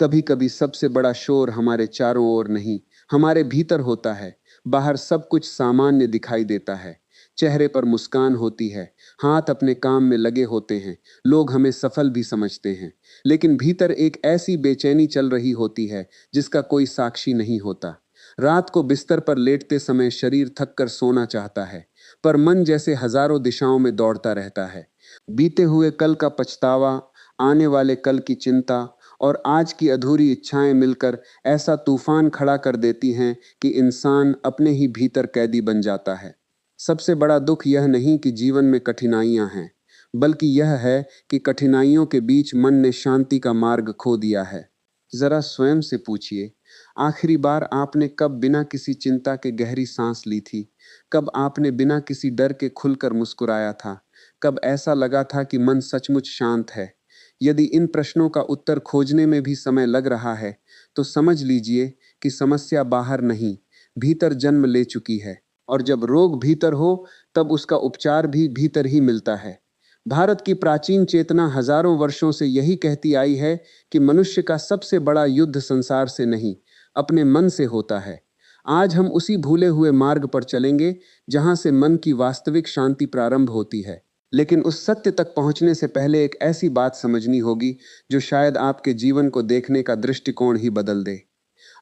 कभी कभी सबसे बड़ा शोर हमारे चारों ओर नहीं, हमारे भीतर होता है। बाहर सब कुछ सामान्य दिखाई देता है, चेहरे पर मुस्कान होती है, हाथ अपने काम में लगे होते हैं, लोग हमें सफल भी समझते हैं। लेकिन भीतर एक ऐसी बेचैनी चल रही होती है जिसका कोई साक्षी नहीं होता। रात को बिस्तर पर लेटते समय शरीर थक कर सोना चाहता है, पर मन जैसे हजारों दिशाओं में दौड़ता रहता है। बीते हुए कल का पछतावा, आने वाले कल की चिंता और आज की अधूरी इच्छाएं मिलकर ऐसा तूफान खड़ा कर देती हैं कि इंसान अपने ही भीतर कैदी बन जाता है। सबसे बड़ा दुख यह नहीं कि जीवन में कठिनाइयां हैं, बल्कि यह है कि कठिनाइयों के बीच मन ने शांति का मार्ग खो दिया है। जरा स्वयं से पूछिए, आखिरी बार आपने कब बिना किसी चिंता के गहरी सांस ली थी? कब आपने बिना किसी डर के खुलकर मुस्कुराया था? कब ऐसा लगा था कि मन सचमुच शांत है? यदि इन प्रश्नों का उत्तर खोजने में भी समय लग रहा है, तो समझ लीजिए कि समस्या बाहर नहीं, भीतर जन्म ले चुकी है। और जब रोग भीतर हो, तब उसका उपचार भी भीतर ही मिलता है। भारत की प्राचीन चेतना हजारों वर्षों से यही कहती आई है कि मनुष्य का सबसे बड़ा युद्ध संसार से नहीं, अपने मन से होता है। आज हम उसी भूले हुए मार्ग पर चलेंगे जहां से मन की वास्तविक शांति प्रारंभ होती है। लेकिन उस सत्य तक पहुंचने से पहले एक ऐसी बात समझनी होगी जो शायद आपके जीवन को देखने का दृष्टिकोण ही बदल दे।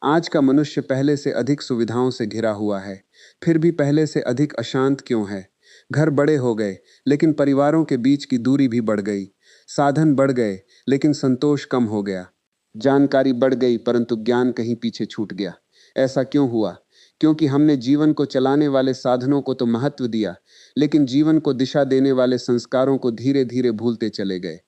आज का मनुष्य पहले से अधिक सुविधाओं से घिरा हुआ है, फिर भी पहले से अधिक अशांत क्यों है? घर बड़े हो गए, लेकिन परिवारों के बीच की दूरी भी बढ़ गई। साधन बढ़ गए, लेकिन संतोष कम हो गया। जानकारी बढ़ गई, परंतु ज्ञान कहीं पीछे छूट गया। ऐसा क्यों हुआ? क्योंकि हमने जीवन को चलाने वाले साधनों को तो महत्व दिया, लेकिन जीवन को दिशा देने वाले संस्कारों को धीरे धीरे भूलते चले गए।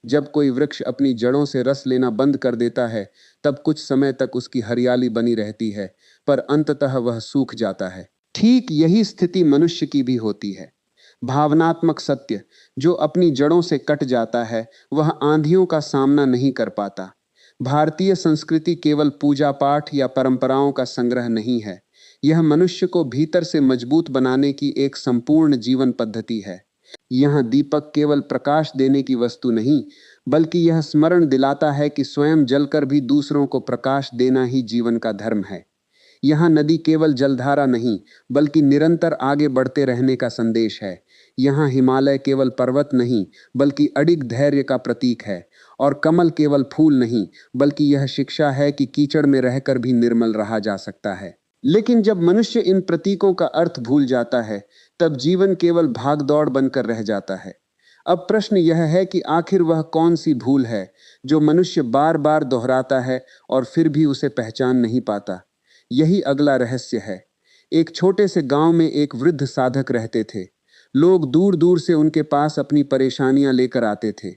जब कोई वृक्ष अपनी जड़ों से रस लेना बंद कर देता है, तब कुछ समय तक उसकी हरियाली बनी रहती है, पर अंततः वह सूख जाता है। ठीक यही स्थिति मनुष्य की भी होती है। भावनात्मक सत्य जो अपनी जड़ों से कट जाता है, वह आंधियों का सामना नहीं कर पाता। भारतीय संस्कृति केवल पूजा पाठ या परंपराओं का संग्रह नहीं है, यह मनुष्य को भीतर से मजबूत बनाने की एक संपूर्ण जीवन पद्धति है। यहाँ दीपक केवल प्रकाश देने की वस्तु नहीं, बल्कि यह स्मरण दिलाता है कि स्वयं जलकर भी दूसरों को प्रकाश देना ही जीवन का धर्म है। यहाँ नदी केवल जलधारा नहीं, बल्कि निरंतर आगे बढ़ते रहने का संदेश है। यहाँ हिमालय केवल पर्वत नहीं, बल्कि अडिग धैर्य का प्रतीक है। और कमल केवल फूल नहीं, बल्कि यह शिक्षा है कि कीचड़ में रहकर भी निर्मल रहा जा सकता है। लेकिन जब मनुष्य इन प्रतीकों का अर्थ भूल जाता है, तब जीवन केवल भागदौड़ बनकर रह जाता है। अब प्रश्न यह है कि आखिर वह कौन सी भूल है जो मनुष्य बार बार दोहराता है और फिर भी उसे पहचान नहीं पाता। यही अगला रहस्य है। एक छोटे से गांव में एक वृद्ध साधक रहते थे। लोग दूर दूर से उनके पास अपनी परेशानियां लेकर आते थे।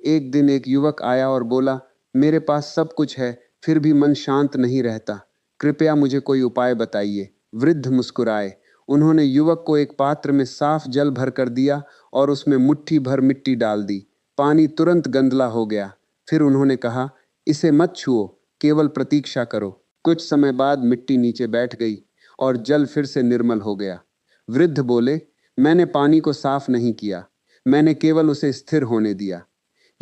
एक दिन एक युवक आया और बोला, मेरे पास सब कुछ है, फिर भी मन शांत नहीं रहता, कृपया मुझे कोई उपाय बताइए। वृद्ध मुस्कुराए। उन्होंने युवक को एक पात्र में साफ जल भर कर दिया और उसमें मुट्ठी भर मिट्टी डाल दी। पानी तुरंत गंदला हो गया। फिर उन्होंने कहा, इसे मत छुओ, केवल प्रतीक्षा करो। कुछ समय बाद मिट्टी नीचे बैठ गई और जल फिर से निर्मल हो गया। वृद्ध बोले, मैंने पानी को साफ नहीं किया, मैंने केवल उसे स्थिर होने दिया।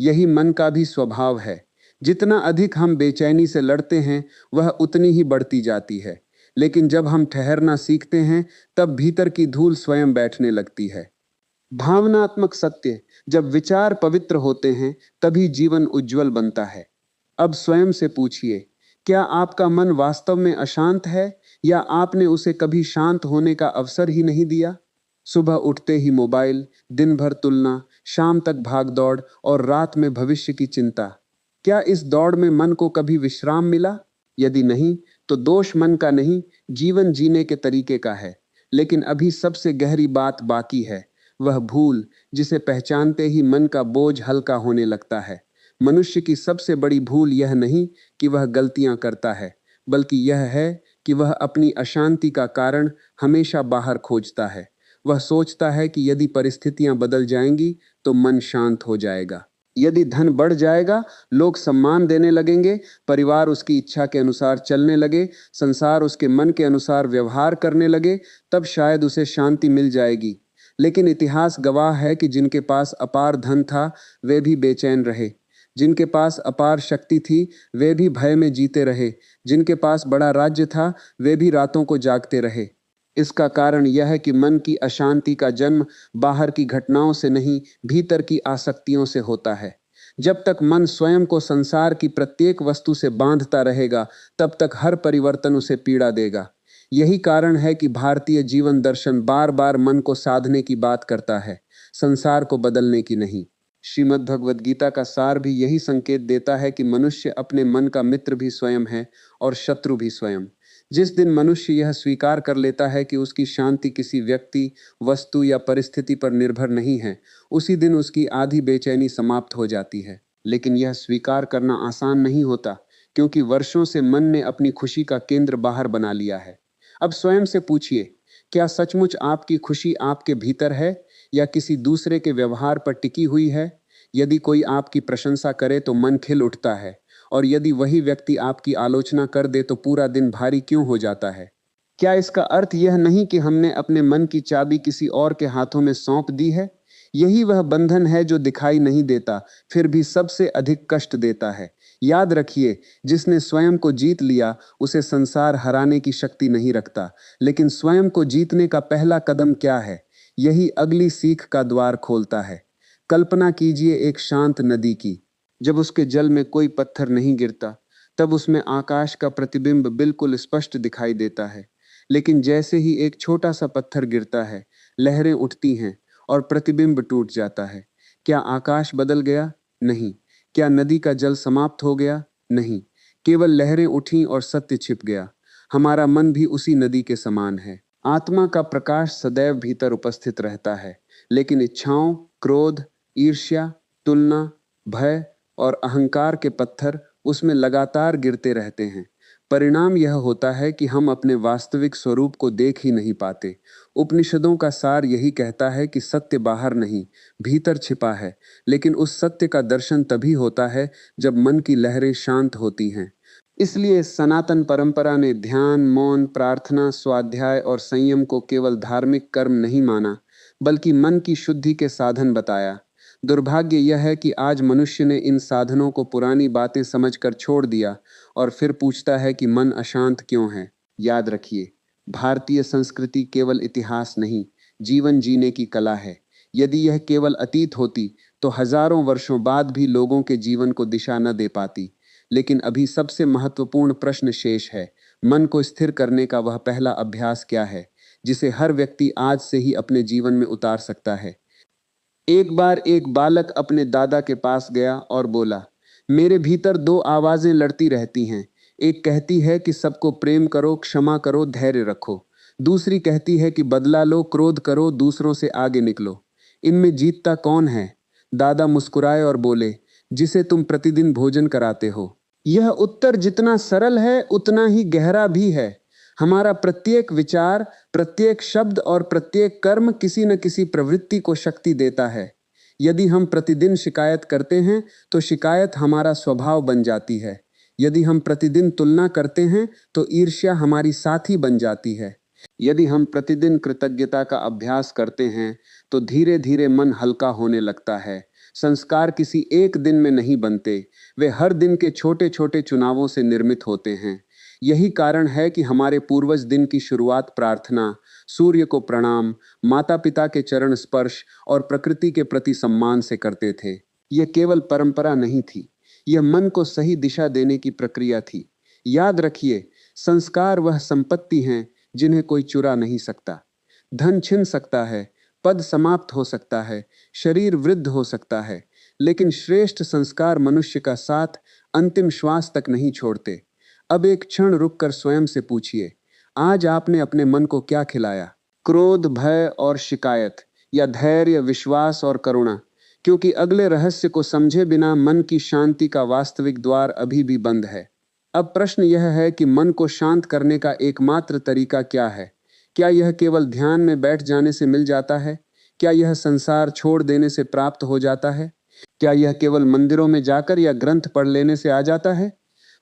यही मन का भी स्वभाव है। जितना अधिक हम बेचैनी से लड़ते हैं, वह उतनी ही बढ़ती जाती है। लेकिन जब हम ठहरना सीखते हैं, तब भीतर की धूल स्वयं बैठने लगती है। भावनात्मक सत्य, जब विचार पवित्र होते हैं, तभी जीवन उज्जवल बनता है। अब स्वयं से पूछिए, क्या आपका मन वास्तव में अशांत है, या आपने उसे कभी शांत होने का अवसर ही नहीं दिया? सुबह उठते ही मोबाइल, दिन भर तुलना, शाम तक भागदौड़ और रात में भविष्य की चिंता। क्या इस दौड़ में मन को कभी विश्राम मिला? यदि नहीं, तो दोष मन का नहीं, जीवन जीने के तरीके का है। लेकिन अभी सबसे गहरी बात बाकी है, वह भूल जिसे पहचानते ही मन का बोझ हल्का होने लगता है। मनुष्य की सबसे बड़ी भूल यह नहीं कि वह गलतियां करता है, बल्कि यह है कि वह अपनी अशांति का कारण हमेशा बाहर खोजता है। वह सोचता है कि यदि परिस्थितियां बदल जाएंगी तो मन शांत हो जाएगा। यदि धन बढ़ जाएगा, लोग सम्मान देने लगेंगे, परिवार उसकी इच्छा के अनुसार चलने लगे, संसार उसके मन के अनुसार व्यवहार करने लगे, तब शायद उसे शांति मिल जाएगी। लेकिन इतिहास गवाह है कि जिनके पास अपार धन था, वे भी बेचैन रहे। जिनके पास अपार शक्ति थी वे भी भय में जीते रहे, जिनके पास बड़ा राज्य था वे भी रातों को जागते रहे। इसका कारण यह है कि मन की अशांति का जन्म बाहर की घटनाओं से नहीं, भीतर की आसक्तियों से होता है। जब तक मन स्वयं को संसार की प्रत्येक वस्तु से बांधता रहेगा, तब तक हर परिवर्तन उसे पीड़ा देगा। यही कारण है कि भारतीय जीवन दर्शन बार बार मन को साधने की बात करता है, संसार को बदलने की नहीं। श्रीमद् भगवद गीता का सार भी यही संकेत देता है कि मनुष्य अपने मन का मित्र भी स्वयं है और शत्रु भी स्वयं। जिस दिन मनुष्य यह स्वीकार कर लेता है कि उसकी शांति किसी व्यक्ति, वस्तु या परिस्थिति पर निर्भर नहीं है, उसी दिन उसकी आधी बेचैनी समाप्त हो जाती है। लेकिन यह स्वीकार करना आसान नहीं होता, क्योंकि वर्षों से मन ने अपनी खुशी का केंद्र बाहर बना लिया है। अब स्वयं से पूछिए, क्या सचमुच आपकी खुशी आपके भीतर है या किसी दूसरे के व्यवहार पर टिकी हुई है? यदि कोई आपकी प्रशंसा करे तो मन खिल उठता है, और यदि वही व्यक्ति आपकी आलोचना कर दे तो पूरा दिन भारी क्यों हो जाता है? क्या इसका अर्थ यह नहीं कि हमने अपने मन की चाबी किसी और के हाथों में सौंप दी है? यही वह बंधन है जो दिखाई नहीं देता, फिर भी सबसे अधिक कष्ट देता है। याद रखिए, जिसने स्वयं को जीत लिया उसे संसार हराने की शक्ति नहीं रखता। लेकिन स्वयं को जीतने का पहला कदम क्या है? यही अगली सीख का द्वार खोलता है। कल्पना कीजिए एक शांत नदी की। जब उसके जल में कोई पत्थर नहीं गिरता, तब उसमें आकाश का प्रतिबिंब बिल्कुल स्पष्ट दिखाई देता है। लेकिन जैसे ही एक छोटा सा पत्थर गिरता है, लहरें उठती हैं और प्रतिबिंब टूट जाता है। क्या आकाश बदल गया? नहीं। क्या नदी का जल समाप्त हो गया? नहीं। केवल लहरें उठीं और सत्य छिप गया। हमारा मन भी उसी नदी के समान है। आत्मा का प्रकाश सदैव भीतर उपस्थित रहता है, लेकिन इच्छाओं, क्रोध, ईर्ष्या, तुलना, भय और अहंकार के पत्थर उसमें लगातार गिरते रहते हैं। परिणाम यह होता है कि हम अपने वास्तविक स्वरूप को देख ही नहीं पाते। उपनिषदों का सार यही कहता है कि सत्य बाहर नहीं, भीतर छिपा है। लेकिन उस सत्य का दर्शन तभी होता है जब मन की लहरें शांत होती हैं। इसलिए सनातन परंपरा ने ध्यान, मौन, प्रार्थना, स्वाध्याय और संयम को केवल धार्मिक कर्म नहीं माना, बल्कि मन की शुद्धि के साधन बताया। दुर्भाग्य यह है कि आज मनुष्य ने इन साधनों को पुरानी बातें समझकर छोड़ दिया और फिर पूछता है कि मन अशांत क्यों है। याद रखिए, भारतीय संस्कृति केवल इतिहास नहीं, जीवन जीने की कला है। यदि यह केवल अतीत होती तो हजारों वर्षों बाद भी लोगों के जीवन को दिशा न दे पाती। लेकिन अभी सबसे महत्वपूर्ण प्रश्न शेष है, मन को स्थिर करने का वह पहला अभ्यास क्या है, जिसे हर व्यक्ति आज से ही अपने जीवन में उतार सकता है। एक बार एक बालक अपने दादा के पास गया और बोला, मेरे भीतर दो आवाजें लड़ती रहती हैं। एक कहती है कि सबको प्रेम करो, क्षमा करो, धैर्य रखो। दूसरी कहती है कि बदला लो, क्रोध करो, दूसरों से आगे निकलो। इनमें जीतता कौन है? दादा मुस्कुराए और बोले, जिसे तुम प्रतिदिन भोजन कराते हो। यह उत्तर जितना सरल है उतना ही गहरा भी है। हमारा प्रत्येक विचार, प्रत्येक शब्द और प्रत्येक कर्म किसी न किसी प्रवृत्ति को शक्ति देता है। यदि हम प्रतिदिन शिकायत करते हैं तो शिकायत हमारा स्वभाव बन जाती है। यदि हम प्रतिदिन तुलना करते हैं तो ईर्ष्या हमारी साथी बन जाती है। यदि हम प्रतिदिन कृतज्ञता का अभ्यास करते हैं तो धीरे धीरे मन हल्का होने लगता है। संस्कार किसी एक दिन में नहीं बनते, वे हर दिन के छोटे छोटे चुनावों से निर्मित होते हैं। यही कारण है कि हमारे पूर्वज दिन की शुरुआत प्रार्थना, सूर्य को प्रणाम, माता पिता के चरण स्पर्श और प्रकृति के प्रति सम्मान से करते थे। यह केवल परंपरा नहीं थी, यह मन को सही दिशा देने की प्रक्रिया थी। याद रखिए, संस्कार वह संपत्ति हैं जिन्हें कोई चुरा नहीं सकता। धन छिन सकता है, पद समाप्त हो सकता है, शरीर वृद्ध हो सकता है, लेकिन श्रेष्ठ संस्कार मनुष्य का साथ अंतिम श्वास तक नहीं छोड़ते। अब एक क्षण रुककर स्वयं से पूछिए, आज आपने अपने मन को क्या खिलाया? क्रोध, भय और शिकायत, या धैर्य, विश्वास और करुणा? क्योंकि अगले रहस्य को समझे बिना मन की शांति का वास्तविक द्वार अभी भी बंद है। अब प्रश्न यह है कि मन को शांत करने का एकमात्र तरीका क्या है? क्या यह केवल ध्यान में बैठ जाने से मिल जाता है? क्या यह संसार छोड़ देने से प्राप्त हो जाता है? क्या यह केवल मंदिरों में जाकर या ग्रंथ पढ़ लेने से आ जाता है?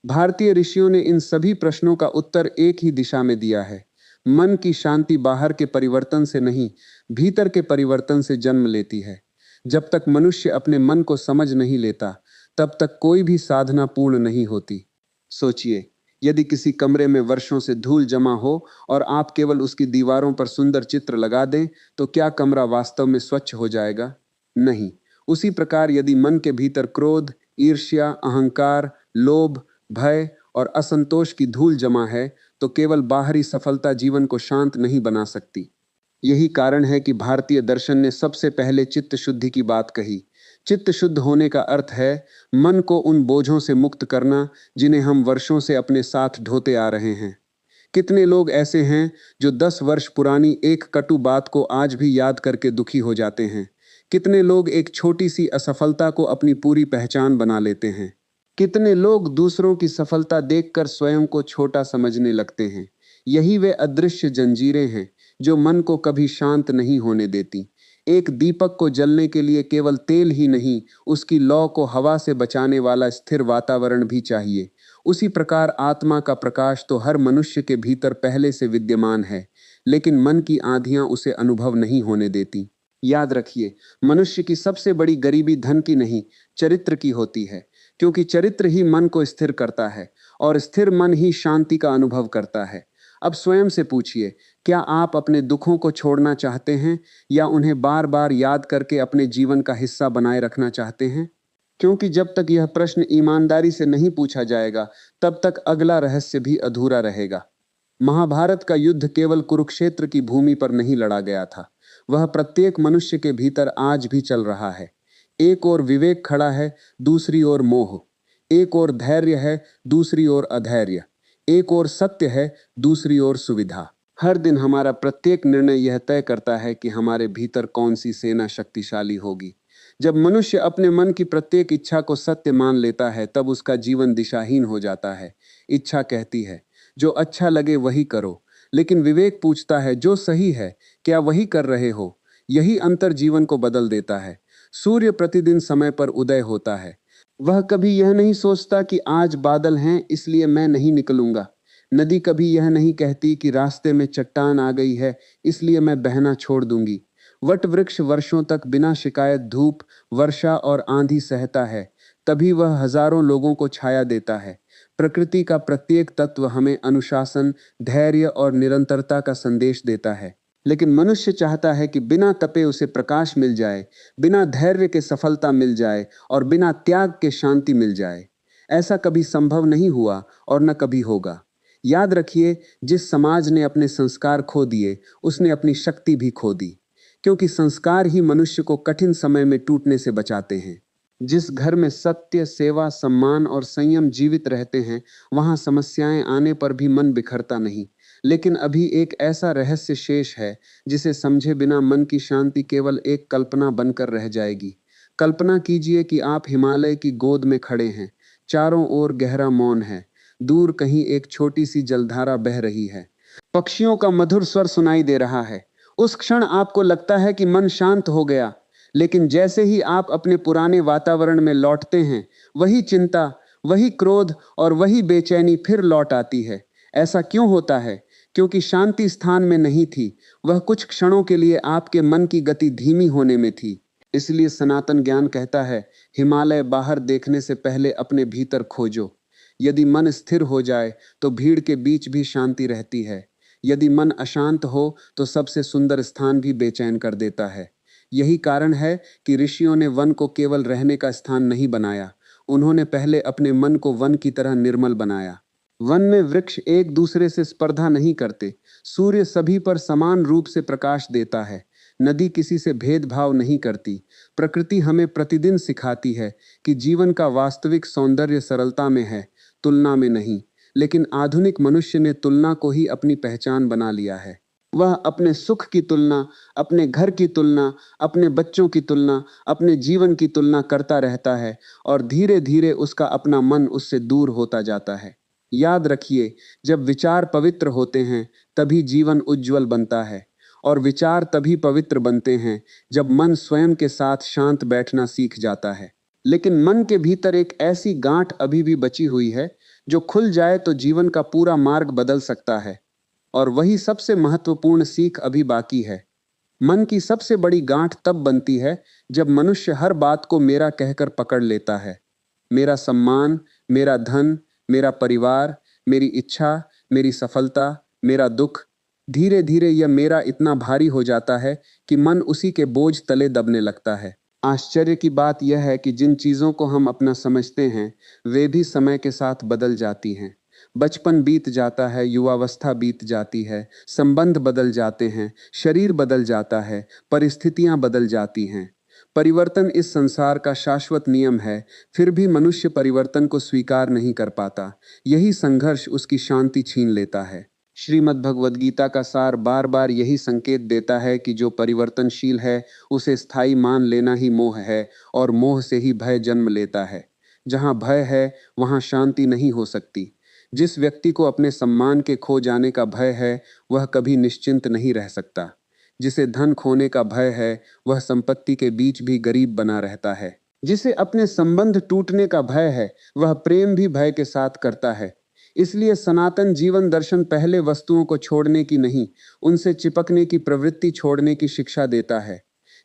भारतीय ऋषियों ने इन सभी प्रश्नों का उत्तर एक ही दिशा में दिया है। मन की शांति बाहर के परिवर्तन से नहीं, भीतर के परिवर्तन से जन्म लेती है। जब तक मनुष्य अपने मन को समझ नहीं लेता, तब तक कोई भी साधना पूर्ण नहीं होती। सोचिए, यदि किसी कमरे में वर्षों से धूल जमा हो और आप केवल उसकी दीवारों पर सुंदर चित्र लगा दें, तो क्या कमरा वास्तव में स्वच्छ हो जाएगा? नहीं। उसी प्रकार यदि मन के भीतर क्रोध, ईर्ष्या, अहंकार, लोभ, भय और असंतोष की धूल जमा है, तो केवल बाहरी सफलता जीवन को शांत नहीं बना सकती। यही कारण है कि भारतीय दर्शन ने सबसे पहले चित्त शुद्धि की बात कही। चित्त शुद्ध होने का अर्थ है मन को उन बोझों से मुक्त करना जिन्हें हम वर्षों से अपने साथ ढोते आ रहे हैं। कितने लोग ऐसे हैं जो 10 वर्ष पुरानी एक कटु बात को आज भी याद करके दुखी हो जाते हैं? कितने लोग एक छोटी सी असफलता को अपनी पूरी पहचान बना लेते हैं? कितने लोग दूसरों की सफलता देखकर स्वयं को छोटा समझने लगते हैं? यही वे अदृश्य जंजीरें हैं जो मन को कभी शांत नहीं होने देती। एक दीपक को जलने के लिए केवल तेल ही नहीं, उसकी लौ को हवा से बचाने वाला स्थिर वातावरण भी चाहिए। उसी प्रकार आत्मा का प्रकाश तो हर मनुष्य के भीतर पहले से विद्यमान है, लेकिन मन की आंधियां उसे अनुभव नहीं होने देती। याद रखिए, मनुष्य की सबसे बड़ी गरीबी धन की नहीं, चरित्र की होती है, क्योंकि चरित्र ही मन को स्थिर करता है और स्थिर मन ही शांति का अनुभव करता है। अब स्वयं से पूछिए, क्या आप अपने दुखों को छोड़ना चाहते हैं या उन्हें बार बार याद करके अपने जीवन का हिस्सा बनाए रखना चाहते हैं? क्योंकि जब तक यह प्रश्न ईमानदारी से नहीं पूछा जाएगा, तब तक अगला रहस्य भी अधूरा रहेगा। महाभारत का युद्ध केवल कुरुक्षेत्र की भूमि पर नहीं लड़ा गया था, वह प्रत्येक मनुष्य के भीतर आज भी चल रहा है। एक ओर विवेक खड़ा है, दूसरी ओर मोह। एक ओर धैर्य है, दूसरी ओर अधैर्य। एक ओर सत्य है, दूसरी ओर सुविधा। हर दिन हमारा प्रत्येक निर्णय यह तय करता है कि हमारे भीतर कौन सी सेना शक्तिशाली होगी। जब मनुष्य अपने मन की प्रत्येक इच्छा को सत्य मान लेता है, तब उसका जीवन दिशाहीन हो जाता है। इच्छा कहती है, जो अच्छा लगे वही करो, लेकिन विवेक पूछता है, जो सही है क्या वही कर रहे हो? यही अंतर जीवन को बदल देता है। सूर्य प्रतिदिन समय पर उदय होता है। वह कभी यह नहीं सोचता कि आज बादल हैं इसलिए मैं नहीं निकलूंगा। नदी कभी यह नहीं कहती कि रास्ते में चट्टान आ गई है इसलिए मैं बहना छोड़ दूंगी। वट वृक्ष वर्षों तक बिना शिकायत धूप, वर्षा और आंधी सहता है, तभी वह हजारों लोगों को छाया देता है। प्रकृति का प्रत्येक तत्व हमें अनुशासन, धैर्य और निरंतरता का संदेश देता है। लेकिन मनुष्य चाहता है कि बिना तपे उसे प्रकाश मिल जाए, बिना धैर्य के सफलता मिल जाए और बिना त्याग के शांति मिल जाए। ऐसा कभी संभव नहीं हुआ और न कभी होगा। याद रखिए, जिस समाज ने अपने संस्कार खो दिए, उसने अपनी शक्ति भी खो दी, क्योंकि संस्कार ही मनुष्य को कठिन समय में टूटने से बचाते हैं। जिस घर में सत्य, सेवा, सम्मान और संयम जीवित रहते हैं, वहां समस्याएं आने पर भी मन बिखरता नहीं। लेकिन अभी एक ऐसा रहस्य शेष है जिसे समझे बिना मन की शांति केवल एक कल्पना बनकर रह जाएगी। कल्पना कीजिए कि आप हिमालय की गोद में खड़े हैं, चारों ओर गहरा मौन है, दूर कहीं एक छोटी सी जलधारा बह रही है, पक्षियों का मधुर स्वर सुनाई दे रहा है। उस क्षण आपको लगता है कि मन शांत हो गया, लेकिन जैसे ही आप अपने पुराने वातावरण में लौटते हैं, वही चिंता, वही क्रोध और वही बेचैनी फिर लौट आती है। ऐसा क्यों होता है? क्योंकि शांति स्थान में नहीं थी, वह कुछ क्षणों के लिए आपके मन की गति धीमी होने में थी। इसलिए सनातन ज्ञान कहता है, हिमालय बाहर देखने से पहले अपने भीतर खोजो। यदि मन स्थिर हो जाए तो भीड़ के बीच भी शांति रहती है। यदि मन अशांत हो तो सबसे सुंदर स्थान भी बेचैन कर देता है। यही कारण है कि ऋषियों ने वन को केवल रहने का स्थान नहीं बनाया, उन्होंने पहले अपने मन को वन की तरह निर्मल बनाया। वन में वृक्ष एक दूसरे से स्पर्धा नहीं करते, सूर्य सभी पर समान रूप से प्रकाश देता है, नदी किसी से भेदभाव नहीं करती। प्रकृति हमें प्रतिदिन सिखाती है कि जीवन का वास्तविक सौंदर्य सरलता में है, तुलना में नहीं। लेकिन आधुनिक मनुष्य ने तुलना को ही अपनी पहचान बना लिया है। वह अपने सुख की तुलना, अपने घर की तुलना, अपने बच्चों की तुलना, अपने जीवन की तुलना करता रहता है और धीरे धीरे उसका अपना मन उससे दूर होता जाता है। याद रखिए, जब विचार पवित्र होते हैं तभी जीवन उज्जवल बनता है, और विचार तभी पवित्र बनते हैं जब मन स्वयं के साथ शांत बैठना सीख जाता है। लेकिन मन के भीतर एक ऐसी गांठ अभी भी बची हुई है जो खुल जाए तो जीवन का पूरा मार्ग बदल सकता है, और वही सबसे महत्वपूर्ण सीख अभी बाकी है। मन की सबसे बड़ी गांठ तब बनती है जब मनुष्य हर बात को मेरा कहकर पकड़ लेता है। मेरा सम्मान, मेरा धन, मेरा परिवार, मेरी इच्छा, मेरी सफलता, मेरा दुख। धीरे धीरे यह मेरा इतना भारी हो जाता है कि मन उसी के बोझ तले दबने लगता है। आश्चर्य की बात यह है कि जिन चीजों को हम अपना समझते हैं वे भी समय के साथ बदल जाती हैं। बचपन बीत जाता है, युवावस्था बीत जाती है, संबंध बदल जाते हैं, शरीर बदल जाता है, परिस्थितियां बदल जाती हैं। परिवर्तन इस संसार का शाश्वत नियम है, फिर भी मनुष्य परिवर्तन को स्वीकार नहीं कर पाता। यही संघर्ष उसकी शांति छीन लेता है। श्रीमद् भगवद गीता का सार बार बार यही संकेत देता है कि जो परिवर्तनशील है उसे स्थायी मान लेना ही मोह है, और मोह से ही भय जन्म लेता है। जहाँ भय है वहाँ शांति नहीं हो सकती। जिस व्यक्ति को अपने सम्मान के खो जाने का भय है वह कभी निश्चिंत नहीं रह सकता। जिसे धन खोने का भय है वह संपत्ति के बीच भी गरीब बना रहता है। जिसे अपने संबंध टूटने का भय है वह प्रेम भी भय के साथ करता है। इसलिए सनातन जीवन दर्शन पहले वस्तुओं को छोड़ने की नहीं, उनसे चिपकने की प्रवृत्ति छोड़ने की शिक्षा देता है।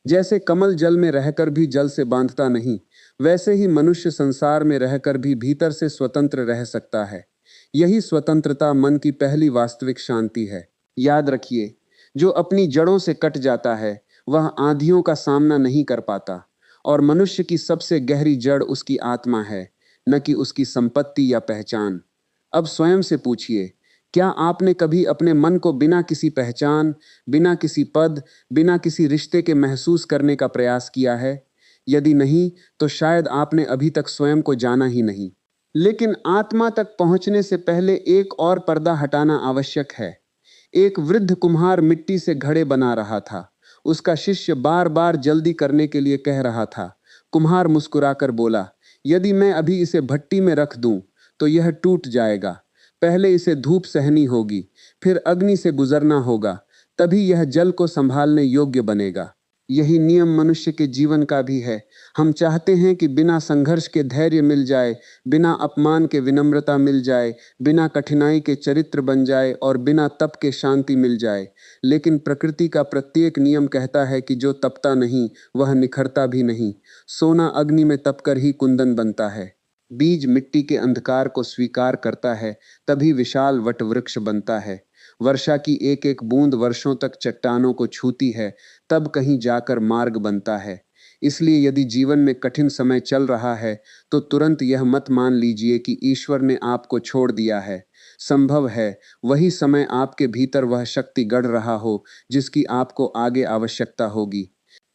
जैसे कमल जल में रहकर भी जल से बांधता नहीं, वैसे ही मनुष्य संसार में रहकर भी भीतर से स्वतंत्र रह सकता है। यही स्वतंत्रता मन की पहली वास्तविक शांति है। याद रखिए, जो अपनी जड़ों से कट जाता है वह आंधियों का सामना नहीं कर पाता, और मनुष्य की सबसे गहरी जड़ उसकी आत्मा है, न कि उसकी संपत्ति या पहचान। अब स्वयं से पूछिए, क्या आपने कभी अपने मन को बिना किसी पहचान, बिना किसी पद, बिना किसी रिश्ते के महसूस करने का प्रयास किया है? यदि नहीं, तो शायद आपने अभी तक स्वयं को जाना ही नहीं। लेकिन आत्मा तक पहुंचने से पहले एक और पर्दा हटाना आवश्यक है। एक वृद्ध कुम्हार मिट्टी से घड़े बना रहा था। उसका शिष्य बार बार जल्दी करने के लिए कह रहा था। कुम्हार मुस्कुराकर बोला, यदि मैं अभी इसे भट्टी में रख दूं तो यह टूट जाएगा। पहले इसे धूप सहनी होगी, फिर अग्नि से गुजरना होगा, तभी यह जल को संभालने योग्य बनेगा। यही नियम मनुष्य के जीवन का भी है। हम चाहते हैं कि बिना संघर्ष के धैर्य मिल जाए, बिना अपमान के विनम्रता मिल जाए, बिना कठिनाई के चरित्र बन जाए और बिना तप के शांति मिल जाए। लेकिन प्रकृति का प्रत्येक नियम कहता है कि जो तपता नहीं वह निखरता भी नहीं। सोना अग्नि में तपकर ही कुंदन बनता है। बीज मिट्टी के अंधकार को स्वीकार करता है, तभी विशाल वटवृक्ष बनता है। वर्षा की एक एक बूंद वर्षों तक चट्टानों को छूती है, तब कहीं जाकर मार्ग बनता है। इसलिए यदि जीवन में कठिन समय चल रहा है तो तुरंत यह मत मान लीजिए कि ईश्वर ने आपको छोड़ दिया है। संभव है वही समय आपके भीतर वह शक्ति गढ़ रहा हो जिसकी आपको आगे आवश्यकता होगी।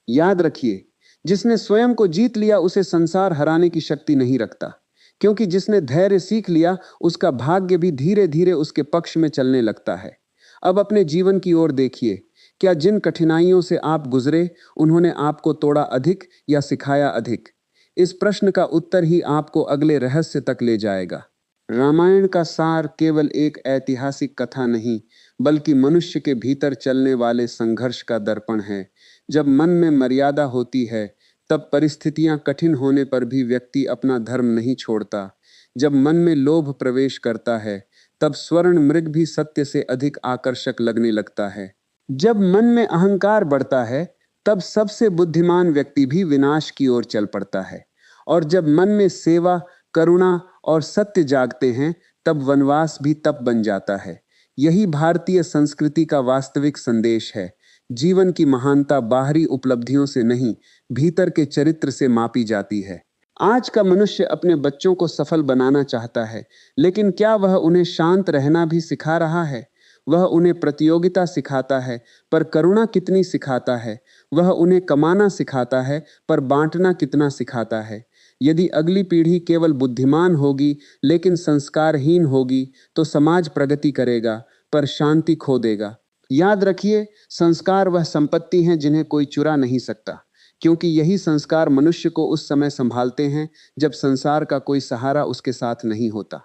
याद रखिए, जिसने स्वयं को जीत लिया उसे संसार हराने की शक्ति नहीं रखता, क्योंकि जिसने धैर्य सीख लिया उसका भाग्य भी धीरे धीरे उसके पक्ष में चलने लगता है। अब अपने जीवन की ओर देखिए, क्या जिन कठिनाइयों से आप गुजरे उन्होंने आपको तोड़ा अधिक या सिखाया अधिक? इस प्रश्न का उत्तर ही आपको अगले रहस्य तक ले जाएगा। रामायण का सार केवल एक ऐतिहासिक कथा नहीं, बल्कि मनुष्य के भीतर चलने वाले संघर्ष का दर्पण है। जब मन में मर्यादा होती है तब परिस्थितियां कठिन होने पर भी व्यक्ति अपना धर्म नहीं छोड़ता। जब मन में लोभ प्रवेश करता है तब स्वर्ण मृग भी सत्य से अधिक आकर्षक लगने लगता है। जब मन में अहंकार बढ़ता है तब सबसे बुद्धिमान व्यक्ति भी विनाश की ओर चल पड़ता है। और जब मन में सेवा, करुणा और सत्य जागते हैं तब वनवास भी तप बन जाता है। यही भारतीय संस्कृति का वास्तविक संदेश है। जीवन की महानता बाहरी उपलब्धियों से नहीं, भीतर के चरित्र से मापी जाती है। आज का मनुष्य अपने बच्चों को सफल बनाना चाहता है, लेकिन क्या वह उन्हें शांत रहना भी सिखा रहा है? वह उन्हें प्रतियोगिता सिखाता है, पर करुणा कितनी सिखाता है? वह उन्हें कमाना सिखाता है, पर बांटना कितना सिखाता है? यदि अगली पीढ़ी केवल बुद्धिमान होगी लेकिन संस्कारहीन होगी तो समाज प्रगति करेगा पर शांति खो देगा। याद रखिए, संस्कार वह संपत्ति हैं जिन्हें कोई चुरा नहीं सकता, क्योंकि यही संस्कार मनुष्य को उस समय संभालते हैं जब संसार का कोई सहारा उसके साथ नहीं होता।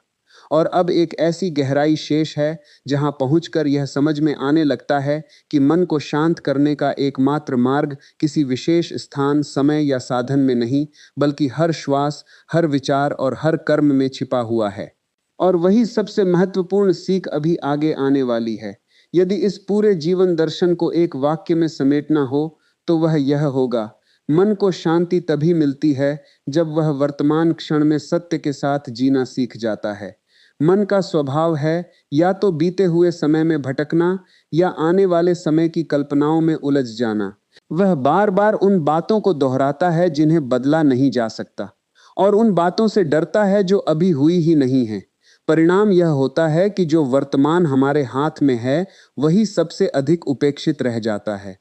और अब एक ऐसी गहराई शेष है जहां पहुंचकर यह समझ में आने लगता है कि मन को शांत करने का एकमात्र मार्ग किसी विशेष स्थान, समय या साधन में नहीं, बल्कि हर श्वास, हर विचार और हर कर्म में छिपा हुआ है। और वही सबसे महत्वपूर्ण सीख अभी आगे आने वाली है। यदि इस पूरे जीवन दर्शन को एक वाक्य में समेटना हो तो वह यह होगा, मन को शांति तभी मिलती है जब वह वर्तमान क्षण में सत्य के साथ जीना सीख जाता है। मन का स्वभाव है या तो बीते हुए समय में भटकना या आने वाले समय की कल्पनाओं में उलझ जाना। वह बार बार उन बातों को दोहराता है जिन्हें बदला नहीं जा सकता, और उन बातों से डरता है जो अभी हुई ही नहीं है। परिणाम यह होता है कि जो वर्तमान हमारे हाथ में है वही सबसे अधिक उपेक्षित रह जाता है।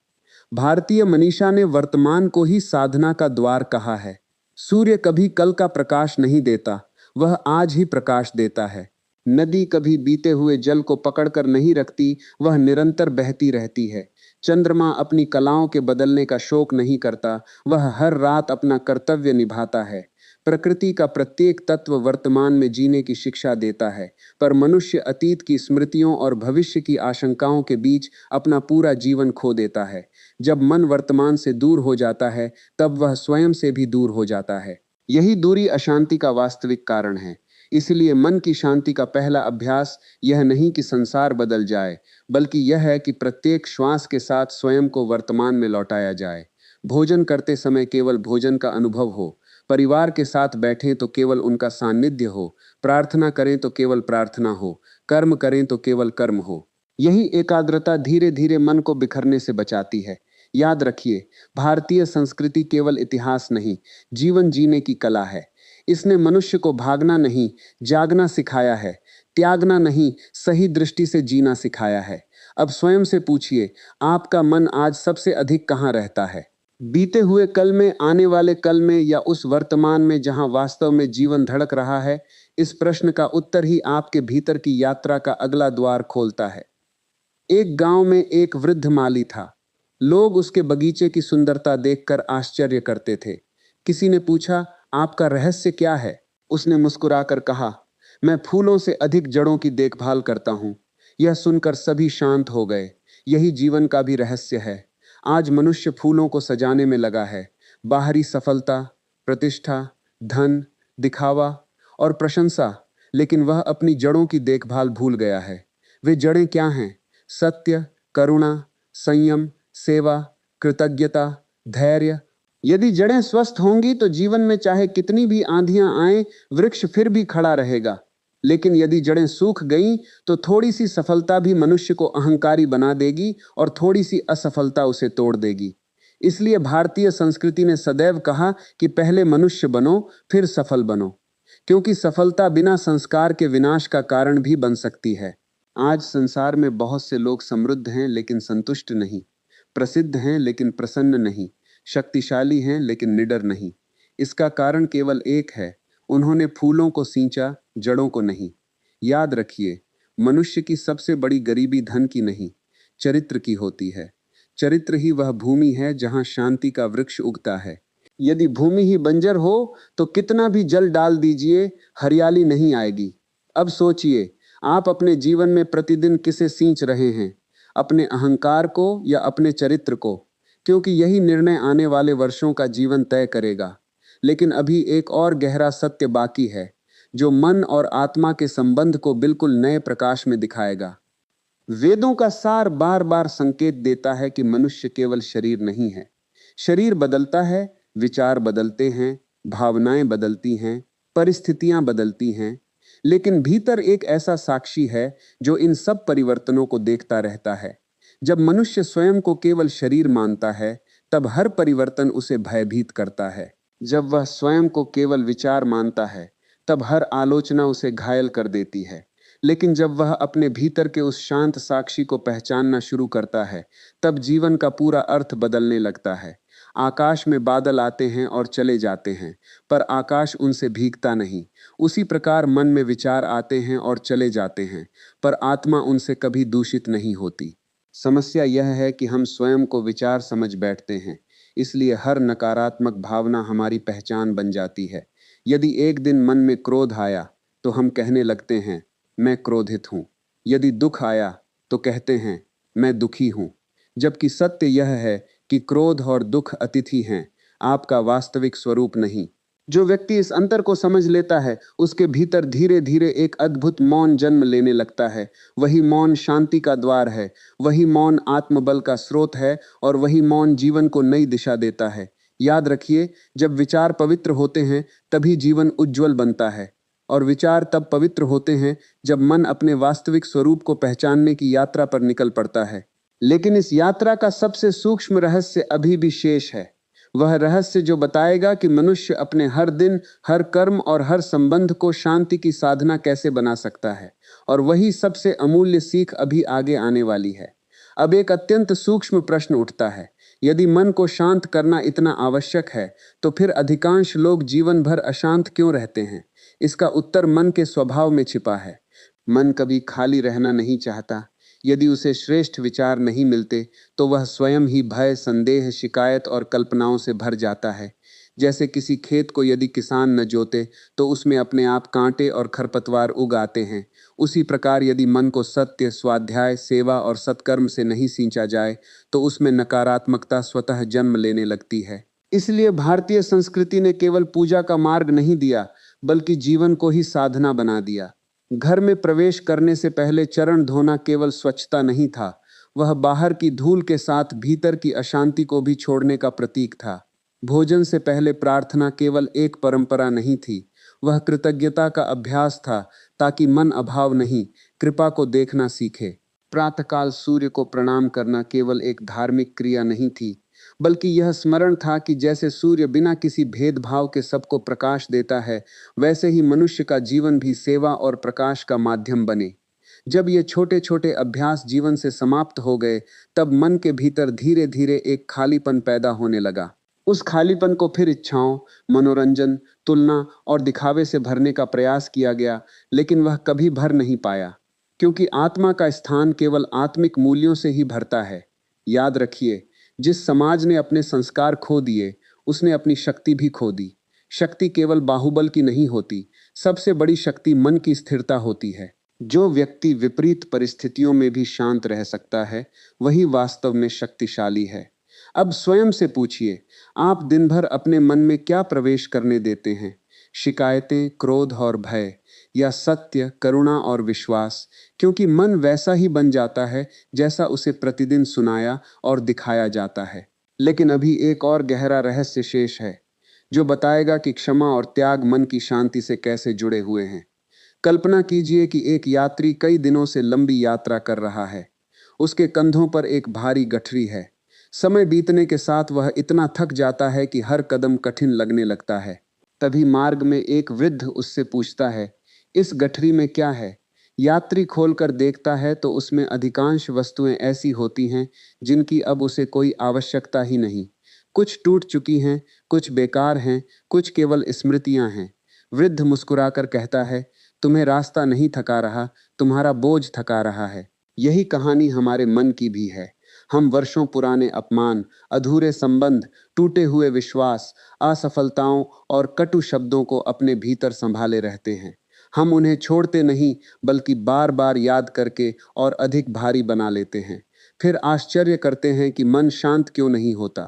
भारतीय मनीषा ने वर्तमान को ही साधना का द्वार कहा है। सूर्य कभी कल का प्रकाश नहीं देता, वह आज ही प्रकाश देता है। नदी कभी बीते हुए जल को पकड़कर नहीं रखती, वह निरंतर बहती रहती है। चंद्रमा अपनी कलाओं के बदलने का शोक नहीं करता, वह हर रात अपना कर्तव्य निभाता है। प्रकृति का प्रत्येक तत्व वर्तमान में जीने की शिक्षा देता है, पर मनुष्य अतीत की स्मृतियों और भविष्य की आशंकाओं के बीच अपना पूरा जीवन खो देता है। जब मन वर्तमान से दूर हो जाता है, तब वह स्वयं से भी दूर हो जाता है। यही दूरी अशांति का वास्तविक कारण है। इसलिए मन की शांति का पहला अभ्यास यह नहीं कि संसार बदल जाए, बल्कि यह है कि प्रत्येक श्वास के साथ स्वयं को वर्तमान में लौटाया जाए। भोजन करते समय केवल भोजन का अनुभव हो, परिवार के साथ बैठें तो केवल उनका सानिध्य हो, प्रार्थना करें तो केवल प्रार्थना हो, कर्म करें तो केवल कर्म हो। यही एकाग्रता धीरे धीरे मन को बिखरने से बचाती है। याद रखिए, भारतीय संस्कृति केवल इतिहास नहीं, जीवन जीने की कला है। इसने मनुष्य को भागना नहीं, जागना सिखाया है, त्यागना नहीं, सही दृष्टि से जीना सिखाया है। अब स्वयं से पूछिए, आपका मन आज सबसे अधिक कहाँ रहता है? बीते हुए कल में, आने वाले कल में, या उस वर्तमान में जहां वास्तव में जीवन धड़क रहा है? इस प्रश्न का उत्तर ही आपके भीतर की यात्रा का अगला द्वार खोलता है। एक गांव में एक वृद्ध माली था। लोग उसके बगीचे की सुंदरता देखकर आश्चर्य करते थे। किसी ने पूछा, आपका रहस्य क्या है? उसने मुस्कुराकर कहा, मैं फूलों से अधिक जड़ों की देखभाल करता हूं। यह सुनकर सभी शांत हो गए। यही जीवन का भी रहस्य है। आज मनुष्य फूलों को सजाने में लगा है। बाहरी सफलता, प्रतिष्ठा, धन, दिखावा और प्रशंसा, लेकिन वह अपनी जड़ों की देखभाल भूल गया है। वे जड़ें क्या हैं? सत्य, करुणा, संयम, सेवा, कृतज्ञता, धैर्य। यदि जड़ें स्वस्थ होंगी तो जीवन में चाहे कितनी भी आंधियां आएं, वृक्ष फिर भी खड़ा रहेगा। लेकिन यदि जड़ें सूख गईं तो थोड़ी सी सफलता भी मनुष्य को अहंकारी बना देगी और थोड़ी सी असफलता उसे तोड़ देगी। इसलिए भारतीय संस्कृति ने सदैव कहा कि पहले मनुष्य बनो, फिर सफल बनो, क्योंकि सफलता बिना संस्कार के विनाश का कारण भी बन सकती है। आज संसार में बहुत से लोग समृद्ध हैं लेकिन संतुष्ट नहीं, प्रसिद्ध हैं लेकिन प्रसन्न नहीं, शक्तिशाली हैं लेकिन निडर नहीं। इसका कारण केवल एक है, उन्होंने फूलों को सींचा, जड़ों को नहीं। याद रखिए, मनुष्य की सबसे बड़ी गरीबी धन की नहीं, चरित्र की होती है। चरित्र ही वह भूमि है जहां शांति का वृक्ष उगता है। यदि भूमि ही बंजर हो तो कितना भी जल डाल दीजिए, हरियाली नहीं आएगी। अब सोचिए, आप अपने जीवन में प्रतिदिन किसे सींच रहे हैं? अपने अहंकार को या अपने चरित्र को? क्योंकि यही निर्णय आने वाले वर्षों का जीवन तय करेगा। लेकिन अभी एक और गहरा सत्य बाकी है, जो मन और आत्मा के संबंध को बिल्कुल नए प्रकाश में दिखाएगा। वेदों का सार बार बार संकेत देता है कि मनुष्य केवल शरीर नहीं है। शरीर बदलता है, विचार बदलते हैं, भावनाएं बदलती हैं, परिस्थितियां बदलती हैं, लेकिन भीतर एक ऐसा साक्षी है जो इन सब परिवर्तनों को देखता रहता है। जब मनुष्य स्वयं को केवल शरीर मानता है, तब हर परिवर्तन उसे भयभीत करता है। जब वह स्वयं को केवल विचार मानता है, तब हर आलोचना उसे घायल कर देती है। लेकिन जब वह अपने भीतर के उस शांत साक्षी को पहचानना शुरू करता है, तब जीवन का पूरा अर्थ बदलने लगता है। आकाश में बादल आते हैं और चले जाते हैं, पर आकाश उनसे भीगता नहीं। उसी प्रकार मन में विचार आते हैं और चले जाते हैं, पर आत्मा उनसे कभी दूषित नहीं होती। समस्या यह है कि हम स्वयं को विचार समझ बैठते हैं, इसलिए हर नकारात्मक भावना हमारी पहचान बन जाती है। यदि एक दिन मन में क्रोध आया तो हम कहने लगते हैं, मैं क्रोधित हूं। यदि दुख आया तो कहते हैं, मैं दुखी हूं। जबकि सत्य यह है कि क्रोध और दुख अतिथि हैं, आपका वास्तविक स्वरूप नहीं। जो व्यक्ति इस अंतर को समझ लेता है, उसके भीतर धीरे धीरे एक अद्भुत मौन जन्म लेने लगता है। वही मौन शांति का द्वार है, वही मौन आत्मबल का स्रोत है, और वही मौन जीवन को नई दिशा देता है। याद रखिए, जब विचार पवित्र होते हैं तभी जीवन उज्जवल बनता है, और विचार तब पवित्र होते हैं जब मन अपने वास्तविक स्वरूप को पहचानने की यात्रा पर निकल पड़ता है। लेकिन इस यात्रा का सबसे सूक्ष्म रहस्य अभी भी शेष है। वह रहस्य जो बताएगा कि मनुष्य अपने हर दिन, हर कर्म और हर संबंध को शांति की साधना कैसे बना सकता है। और वही सबसे अमूल्य सीख अभी आगे आने वाली है। अब एक अत्यंत सूक्ष्म प्रश्न उठता है, यदि मन को शांत करना इतना आवश्यक है, तो फिर अधिकांश लोग जीवन भर अशांत क्यों रहते हैं? इसका उत्तर मन के स्वभाव में छिपा है। मन कभी खाली रहना नहीं चाहता। यदि उसे श्रेष्ठ विचार नहीं मिलते तो वह स्वयं ही भय, संदेह, शिकायत और कल्पनाओं से भर जाता है। जैसे किसी खेत को यदि किसान न जोते तो उसमें अपने आप कांटे और खरपतवार उग आते हैं। उसी प्रकार यदि मन को सत्य, स्वाध्याय, सेवा और सत्कर्म से नहीं सींचा जाए तो उसमें नकारात्मकता स्वतः जन्म लेने लगती है। इसलिए भारतीय संस्कृति ने केवल पूजा का मार्ग नहीं दिया, बल्कि जीवन को ही साधना बना दिया। घर में प्रवेश करने से पहले चरण धोना केवल स्वच्छता नहीं था, वह बाहर की धूल के साथ भीतर की अशांति को भी छोड़ने का प्रतीक था। भोजन से पहले प्रार्थना केवल एक परंपरा नहीं थी, वह कृतज्ञता का अभ्यास था, ताकि मन अभाव नहीं, कृपा को देखना सीखे। प्रातःकाल सूर्य को प्रणाम करना केवल एक धार्मिक क्रिया नहीं थी, बल्कि यह स्मरण था कि जैसे सूर्य बिना किसी भेदभाव के सबको प्रकाश देता है, वैसे ही मनुष्य का जीवन भी सेवा और प्रकाश का माध्यम बने। जब ये छोटे छोटे अभ्यास जीवन से समाप्त हो गए, तब मन के भीतर धीरे धीरे एक खालीपन पैदा होने लगा। उस खालीपन को फिर इच्छाओं, मनोरंजन, तुलना और दिखावे से भरने का प्रयास किया गया, लेकिन वह कभी भर नहीं पाया, क्योंकि आत्मा का स्थान केवल आत्मिक मूल्यों से ही भरता है। याद रखिए, जिस समाज ने अपने संस्कार खो दिए, उसने अपनी शक्ति भी खो दी। शक्ति केवल बाहुबल की नहीं होती, सबसे बड़ी शक्ति मन की स्थिरता होती है। जो व्यक्ति विपरीत परिस्थितियों में भी शांत रह सकता है, वही वास्तव में शक्तिशाली है। अब स्वयं से पूछिए, आप दिन भर अपने मन में क्या प्रवेश करने देते हैं? शिकायतें, क्रोध और भय, या सत्य, करुणा और विश्वास? क्योंकि मन वैसा ही बन जाता है जैसा उसे प्रतिदिन सुनाया और दिखाया जाता है। लेकिन अभी एक और गहरा रहस्य शेष है, जो बताएगा कि क्षमा और त्याग मन की शांति से कैसे जुड़े हुए हैं। कल्पना कीजिए कि एक यात्री कई दिनों से लंबी यात्रा कर रहा है। उसके कंधों पर एक भारी गठरी है। समय बीतने के साथ वह इतना थक जाता है कि हर कदम कठिन लगने लगता है। तभी मार्ग में एक वृद्ध उससे पूछता है, इस गठरी में क्या है? यात्री खोलकर देखता है तो उसमें अधिकांश वस्तुएं ऐसी होती हैं जिनकी अब उसे कोई आवश्यकता ही नहीं। कुछ टूट चुकी हैं, कुछ बेकार हैं, कुछ केवल स्मृतियां हैं। वृद्ध मुस्कुराकर कहता है, तुम्हें रास्ता नहीं थका रहा, तुम्हारा बोझ थका रहा है। यही कहानी हमारे मन की भी है। हम वर्षों पुराने अपमान, अधूरे संबंध, टूटे हुए विश्वास, असफलताओं और कटु शब्दों को अपने भीतर संभाले रहते हैं। हम उन्हें छोड़ते नहीं, बल्कि बार बार याद करके और अधिक भारी बना लेते हैं। फिर आश्चर्य करते हैं कि मन शांत क्यों नहीं होता।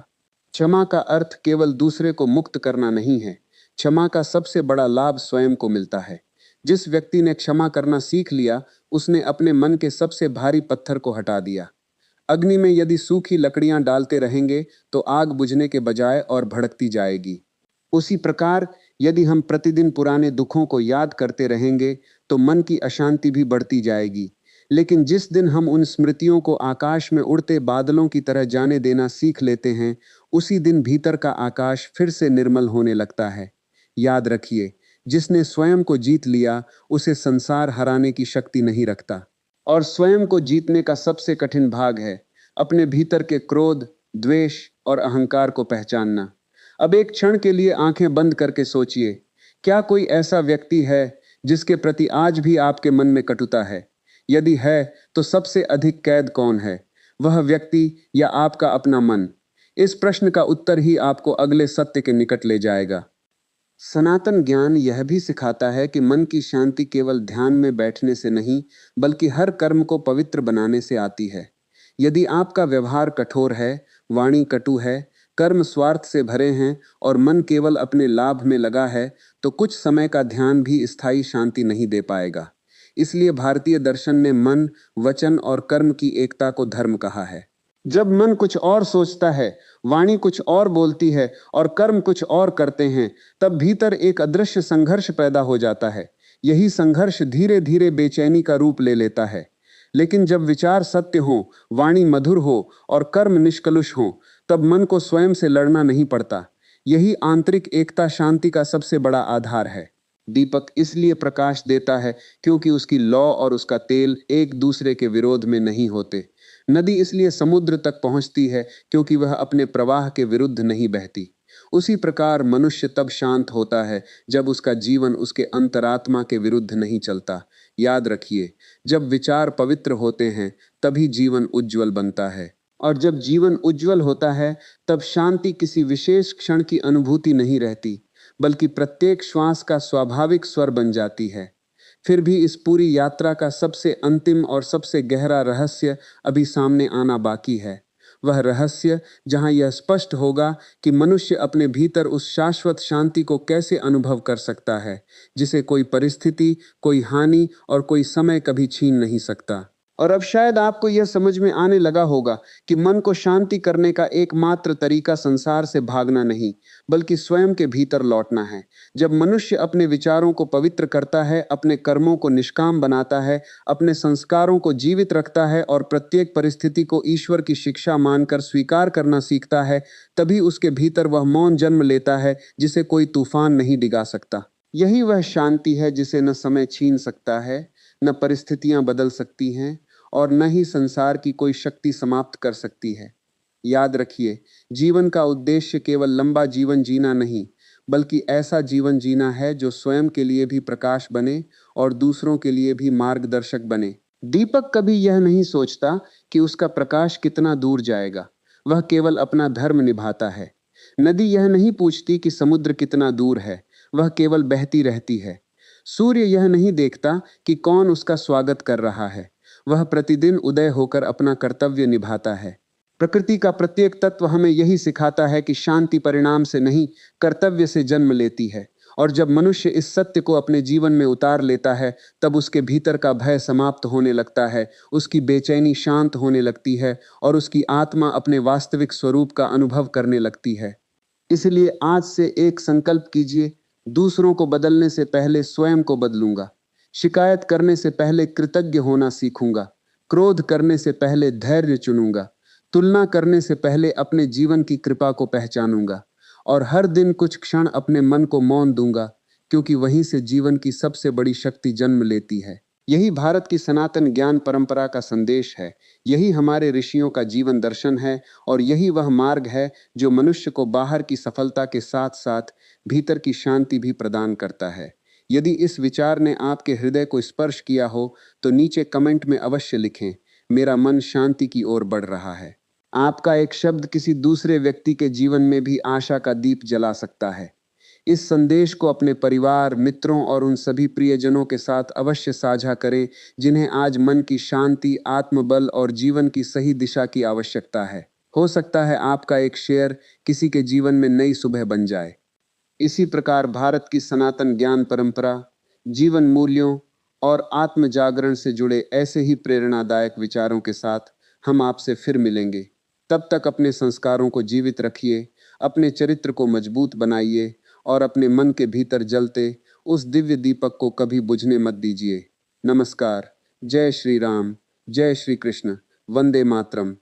क्षमा का अर्थ केवल दूसरे को मुक्त करना नहीं है। क्षमा का सबसे बड़ा लाभ स्वयं को मिलता है। जिस व्यक्ति ने क्षमा करना सीख लिया, उसने अपने मन के सबसे भारी पत्थर को हटा दिया। अग्नि में यदि सूखी लकड़ियां डालते रहेंगे तो आग बुझने के बजाय और भड़कती जाएगी। उसी प्रकार यदि हम प्रतिदिन पुराने दुखों को याद करते रहेंगे तो मन की अशांति भी बढ़ती जाएगी। लेकिन जिस दिन हम उन स्मृतियों को आकाश में उड़ते बादलों की तरह जाने देना सीख लेते हैं, उसी दिन भीतर का आकाश फिर से निर्मल होने लगता है। याद रखिए, जिसने स्वयं को जीत लिया, उसे संसार हराने की शक्ति नहीं रखता। और स्वयं को जीतने का सबसे कठिन भाग है अपने भीतर के क्रोध, द्वेष और अहंकार को पहचानना। अब एक क्षण के लिए आंखें बंद करके सोचिए, क्या कोई ऐसा व्यक्ति है जिसके प्रति आज भी आपके मन में कटुता है? यदि है, तो सबसे अधिक कैद कौन है, वह व्यक्ति या आपका अपना मन? इस प्रश्न का उत्तर ही आपको अगले सत्य के निकट ले जाएगा। सनातन ज्ञान यह भी सिखाता है कि मन की शांति केवल ध्यान में बैठने से नहीं, बल्कि हर कर्म को पवित्र बनाने से आती है। यदि आपका व्यवहार कठोर है, वाणी कटु है, कर्म स्वार्थ से भरे हैं और मन केवल अपने लाभ में लगा है, तो कुछ समय का ध्यान भी स्थायी शांति नहीं दे पाएगा। इसलिए भारतीय दर्शन ने मन, वचन और कर्म की एकता को धर्म कहा है। जब मन कुछ और सोचता है, वाणी कुछ और बोलती है और कर्म कुछ और करते हैं, तब भीतर एक अदृश्य संघर्ष पैदा हो जाता है। यही संघर्ष धीरे धीरे बेचैनी का रूप ले लेता है। लेकिन जब विचार सत्य हो, वाणी मधुर हो और कर्म निष्कलुष हो, तब मन को स्वयं से लड़ना नहीं पड़ता। यही आंतरिक एकता शांति का सबसे बड़ा आधार है। दीपक इसलिए प्रकाश देता है क्योंकि उसकी लौ और उसका तेल एक दूसरे के विरोध में नहीं होते। नदी इसलिए समुद्र तक पहुंचती है क्योंकि वह अपने प्रवाह के विरुद्ध नहीं बहती। उसी प्रकार मनुष्य तब शांत होता है जब उसका जीवन उसके अंतरात्मा के विरुद्ध नहीं चलता। याद रखिए, जब विचार पवित्र होते हैं तभी जीवन उज्जवल बनता है। और जब जीवन उज्जवल होता है तब शांति किसी विशेष क्षण की अनुभूति नहीं रहती, बल्कि प्रत्येक श्वास का स्वाभाविक स्वर बन जाती है। फिर भी इस पूरी यात्रा का सबसे अंतिम और सबसे गहरा रहस्य अभी सामने आना बाकी है। वह रहस्य जहां यह स्पष्ट होगा कि मनुष्य अपने भीतर उस शाश्वत शांति को कैसे अनुभव कर सकता है जिसे कोई परिस्थिति, कोई हानि और कोई समय कभी छीन नहीं सकता। और अब शायद आपको यह समझ में आने लगा होगा कि मन को शांति करने का एकमात्र तरीका संसार से भागना नहीं, बल्कि स्वयं के भीतर लौटना है। जब मनुष्य अपने विचारों को पवित्र करता है, अपने कर्मों को निष्काम बनाता है, अपने संस्कारों को जीवित रखता है और प्रत्येक परिस्थिति को ईश्वर की शिक्षा मानकर स्वीकार करना सीखता है, तभी उसके भीतर वह मौन जन्म लेता है जिसे कोई तूफान नहीं डिगा सकता। यही वह शांति है जिसे न समय छीन सकता है, न परिस्थितियां बदल सकती हैं और न ही संसार की कोई शक्ति समाप्त कर सकती है। याद रखिए, जीवन का उद्देश्य केवल लंबा जीवन जीना नहीं, बल्कि ऐसा जीवन जीना है जो स्वयं के लिए भी प्रकाश बने और दूसरों के लिए भी मार्गदर्शक बने। दीपक कभी यह नहीं सोचता कि उसका प्रकाश कितना दूर जाएगा, वह केवल अपना धर्म निभाता है। नदी यह नहीं पूछती कि समुद्र कितना दूर है, वह केवल बहती रहती है। सूर्य यह नहीं देखता कि कौन उसका स्वागत कर रहा है, वह प्रतिदिन उदय होकर अपना कर्तव्य निभाता है। प्रकृति का प्रत्येक तत्व हमें यही सिखाता है कि शांति परिणाम से नहीं, कर्तव्य से जन्म लेती है। और जब मनुष्य इस सत्य को अपने जीवन में उतार लेता है, तब उसके भीतर का भय समाप्त होने लगता है, उसकी बेचैनी शांत होने लगती है और उसकी आत्मा अपने वास्तविक स्वरूप का अनुभव करने लगती है। इसलिए आज से एक संकल्प कीजिए, दूसरों को बदलने से पहले स्वयं को बदलूंगा। शिकायत करने से पहले कृतज्ञ होना सीखूंगा। क्रोध करने से पहले धैर्य चुनूंगा। तुलना करने से पहले अपने जीवन की कृपा को पहचानूंगा। और हर दिन कुछ क्षण अपने मन को मौन दूंगा, क्योंकि वहीं से जीवन की सबसे बड़ी शक्ति जन्म लेती है। यही भारत की सनातन ज्ञान परंपरा का संदेश है, यही हमारे ऋषियों का जीवन दर्शन है और यही वह मार्ग है जो मनुष्य को बाहर की सफलता के साथ साथ भीतर की शांति भी प्रदान करता है। यदि इस विचार ने आपके हृदय को स्पर्श किया हो तो नीचे कमेंट में अवश्य लिखें, मेरा मन शांति की ओर बढ़ रहा है। आपका एक शब्द किसी दूसरे व्यक्ति के जीवन में भी आशा का दीप जला सकता है। इस संदेश को अपने परिवार, मित्रों और उन सभी प्रियजनों के साथ अवश्य साझा करें जिन्हें आज मन की शांति, आत्मबल और जीवन की सही दिशा की आवश्यकता है। हो सकता है आपका एक शेयर किसी के जीवन में नई सुबह बन जाए। इसी प्रकार भारत की सनातन ज्ञान परंपरा, जीवन मूल्यों और आत्म जागरण से जुड़े ऐसे ही प्रेरणादायक विचारों के साथ हम आपसे फिर मिलेंगे। तब तक अपने संस्कारों को जीवित रखिए, अपने चरित्र को मजबूत बनाइए और अपने मन के भीतर जलते उस दिव्य दीपक को कभी बुझने मत दीजिए। नमस्कार। जय श्री राम, जय श्री कृष्ण, वंदे मातरम।